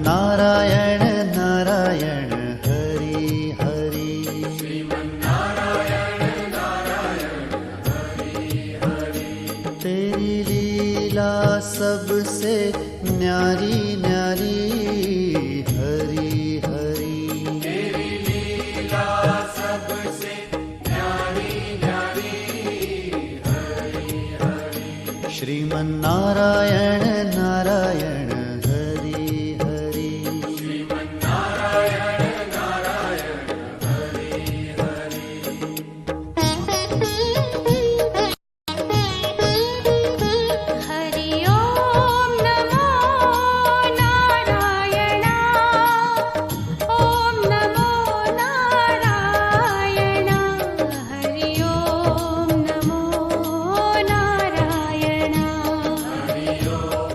नारायण नारायण हरि हरि। श्रीमन्नारायण नारायण हरि हरि। तेरी लीला सबसे न्यारी न्यारी हरि हरि। तेरी लीला सबसे न्यारी न्यारी हरि हरि। श्रीमन्नारायण